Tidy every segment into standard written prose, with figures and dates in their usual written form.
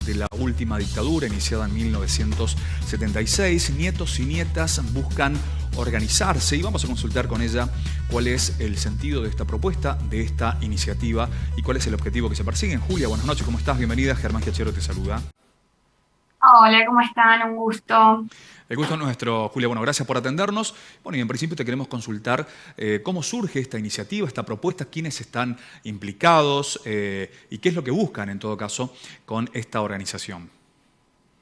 de la última dictadura iniciada en 1976. Nietos y nietas buscan organizarse y vamos a consultar con ella cuál es el sentido de esta propuesta, de esta iniciativa y cuál es el objetivo que se persigue. Julia, buenas noches, ¿cómo estás? Bienvenida, Germán Giachero te saluda. Hola, ¿cómo están? Un gusto. El gusto es nuestro, Julia. Bueno, gracias por atendernos. Bueno, y en principio te queremos consultar cómo surge esta iniciativa, esta propuesta, quiénes están implicados y qué es lo que buscan, en todo caso, con esta organización.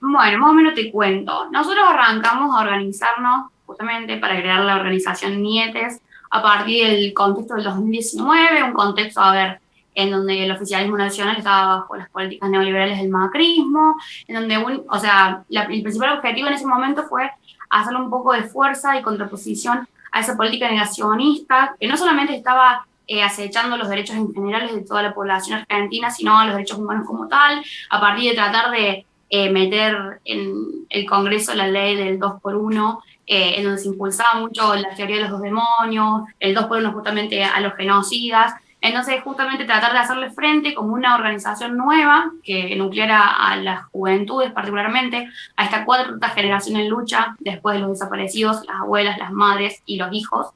Bueno, más o menos te cuento. Nosotros arrancamos a organizarnos justamente para crear la organización Nietes a partir del contexto del 2019, un contexto, en donde el oficialismo nacional estaba bajo las políticas neoliberales del macrismo, en donde, el principal objetivo en ese momento fue hacerle un poco de fuerza y contraposición a esa política negacionista, que no solamente estaba acechando los derechos en generales de toda la población argentina, sino a los derechos humanos como tal, a partir de tratar de meter en el Congreso la ley del 2x1, en donde se impulsaba mucho la teoría de los dos demonios, el 2x1 justamente a los genocidas. Entonces, justamente tratar de hacerle frente como una organización nueva que nucleara a las juventudes, particularmente a esta cuarta generación en lucha después de los desaparecidos, las abuelas, las madres y los hijos.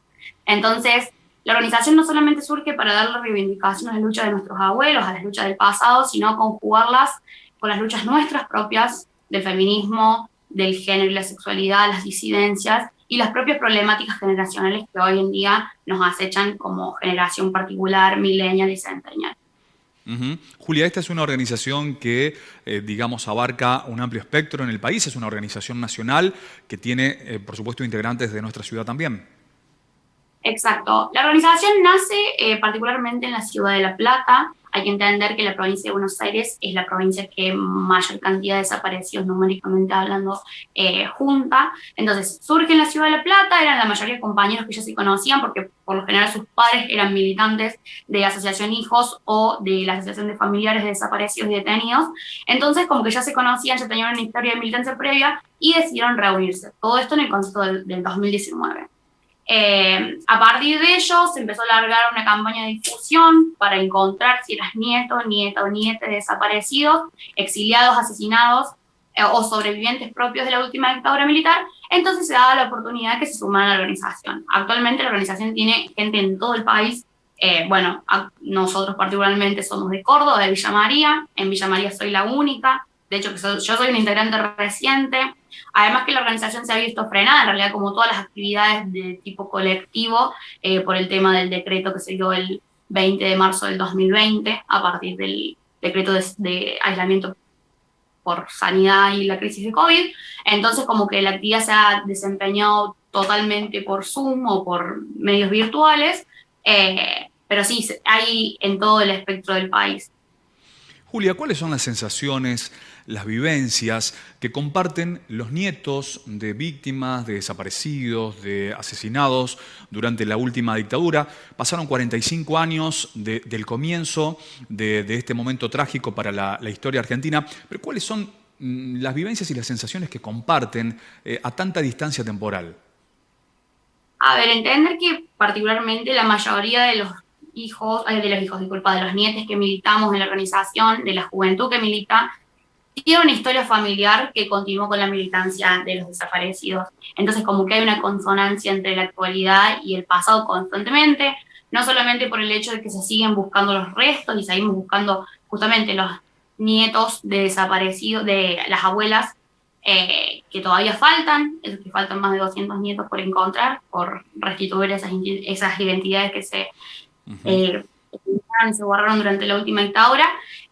Entonces, la organización no solamente surge para darle reivindicación a la lucha de nuestros abuelos, a las luchas del pasado, sino conjugarlas con las luchas nuestras propias del feminismo, del género y la sexualidad, las disidencias y las propias problemáticas generacionales que hoy en día nos acechan como generación particular, millennial y centennial. Julia, esta es una organización que, digamos, abarca un amplio espectro en el país, es una organización nacional que tiene, por supuesto, integrantes de nuestra ciudad también. Exacto. La organización nace particularmente en la ciudad de La Plata. Hay que entender que la provincia de Buenos Aires es la provincia que mayor cantidad de desaparecidos numéricamente hablando junta. Entonces surge en la ciudad de La Plata, eran la mayoría de compañeros que ya se conocían porque por lo general sus padres eran militantes de la Asociación Hijos o de la Asociación de Familiares de Desaparecidos y Detenidos. Entonces como que ya se conocían, ya tenían una historia de militancia previa y decidieron reunirse. Todo esto en el contexto del 2019. A partir de ello se empezó a largar una campaña de difusión para encontrar si eras nieto, nieta o nieta de desaparecidos, exiliados, asesinados o sobrevivientes propios de la última dictadura militar. Entonces se daba la oportunidad que se sumaran a la organización. Actualmente la organización tiene gente en todo el país. Nosotros particularmente somos de Córdoba, de Villa María. En Villa María soy la única. De hecho, yo soy una integrante reciente. Además que la organización se ha visto frenada, en realidad, como todas las actividades de tipo colectivo, por el tema del decreto que se dio el 20 de marzo del 2020, a partir del decreto de aislamiento por sanidad y la crisis de COVID. Entonces, como que la actividad se ha desempeñado totalmente por Zoom o por medios virtuales, pero sí, hay en todo el espectro del país. Julia, ¿cuáles son las sensaciones, las vivencias que comparten los nietos de víctimas, de desaparecidos, de asesinados durante la última dictadura? Pasaron 45 años del comienzo de este momento trágico para la historia argentina, pero ¿cuáles son las vivencias y las sensaciones que comparten a tanta distancia temporal? Entender que particularmente la mayoría de los de los nietes que militamos en la organización, de la juventud que milita, tiene una historia familiar que continuó con la militancia de los desaparecidos. Entonces, como que hay una consonancia entre la actualidad y el pasado constantemente, no solamente por el hecho de que se siguen buscando los restos y seguimos buscando justamente los nietos de desaparecidos, de las abuelas, que todavía faltan, es que faltan más de 200 nietos por encontrar, por restituir esas identidades que se se borraron durante la última dictadura.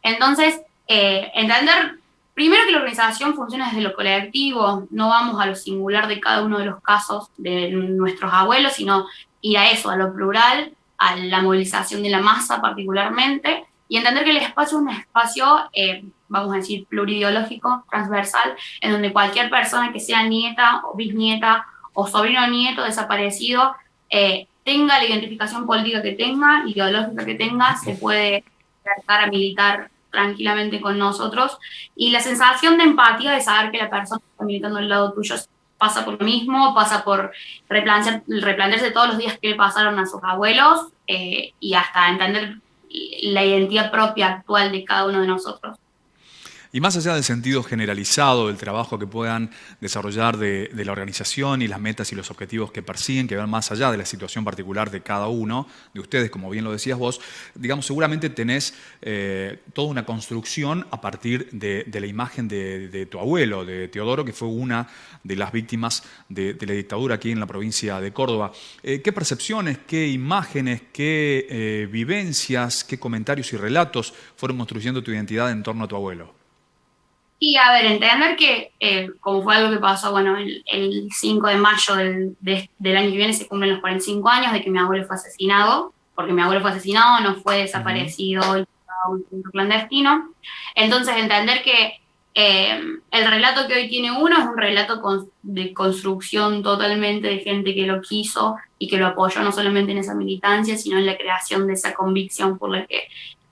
Entonces, entender primero que la organización funciona desde lo colectivo, no vamos a lo singular de cada uno de los casos de nuestros abuelos, sino ir a eso, a lo plural, a la movilización de la masa particularmente, y entender que el espacio es un espacio, vamos a decir, plurideológico, transversal, en donde cualquier persona que sea nieta o bisnieta o sobrino o nieto desaparecido, tenga la identificación política que tenga, ideológica que tenga, se puede tratar a militar tranquilamente con nosotros. Y la sensación de empatía de saber que la persona que está militando al lado tuyo pasa por lo mismo, pasa por replantearse todos los días que le pasaron a sus abuelos, y hasta entender la identidad propia actual de cada uno de nosotros. Y más allá del sentido generalizado del trabajo que puedan desarrollar de la organización y las metas y los objetivos que persiguen, que van más allá de la situación particular de cada uno de ustedes, como bien lo decías vos, digamos, seguramente tenés toda una construcción a partir de la imagen de tu abuelo, de Teodoro, que fue una de las víctimas de la dictadura aquí en la provincia de Córdoba. ¿Qué percepciones, qué imágenes, qué vivencias, qué comentarios y relatos fueron construyendo tu identidad en torno a tu abuelo? Y a ver, entender que, como fue algo que pasó, bueno, el 5 de mayo del año que viene se cumplen los 45 años de que mi abuelo fue asesinado, porque mi abuelo fue asesinado, no fue desaparecido y a un centro clandestino. Entonces, entender que el relato que hoy tiene uno es un relato de construcción totalmente de gente que lo quiso y que lo apoyó no solamente en esa militancia, sino en la creación de esa convicción por la que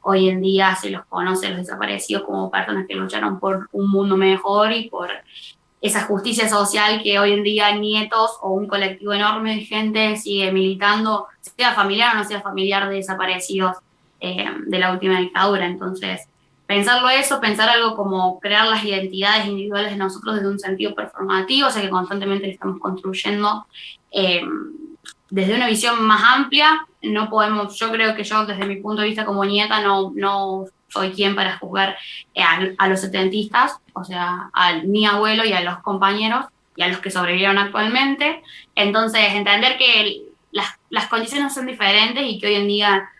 hoy en día se los conoce a los desaparecidos como personas que lucharon por un mundo mejor y por esa justicia social que hoy en día nietos o un colectivo enorme de gente sigue militando, sea familiar o no sea familiar de desaparecidos de la última dictadura. Entonces, pensarlo eso, pensar algo como crear las identidades individuales de nosotros desde un sentido performativo, o sea que constantemente le estamos construyendo desde una visión más amplia. No podemos, yo creo que yo desde mi punto de vista como nieta no soy quien para juzgar a los setentistas, o sea, a mi abuelo y a los compañeros y a los que sobrevivieron actualmente. Entonces, entender que las condiciones son diferentes y que hoy en día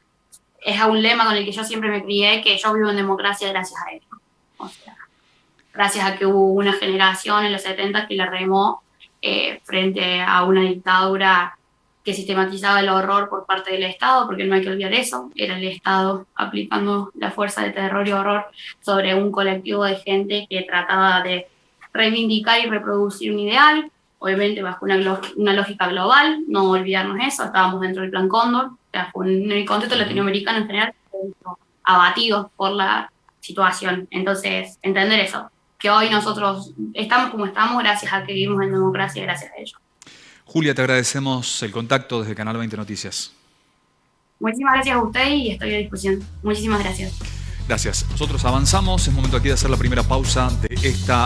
es un lema con el que yo siempre me crié, que yo vivo en democracia gracias a ello. O sea, gracias a que hubo una generación en los 70 que la remó frente a una dictadura que sistematizaba el horror por parte del Estado, porque no hay que olvidar eso, era el Estado aplicando la fuerza de terror y horror sobre un colectivo de gente que trataba de reivindicar y reproducir un ideal, obviamente bajo una lógica global, no olvidarnos eso, estábamos dentro del Plan Cóndor, o sea, fue en el contexto latinoamericano en general, abatidos por la situación. Entonces, entender eso, que hoy nosotros estamos como estamos gracias a que vivimos en democracia y gracias a ello. Julia, te agradecemos el contacto desde Canal 20 Noticias. Muchísimas gracias a usted y estoy a disposición. Muchísimas gracias. Gracias. Nosotros avanzamos. Es momento aquí de hacer la primera pausa de esta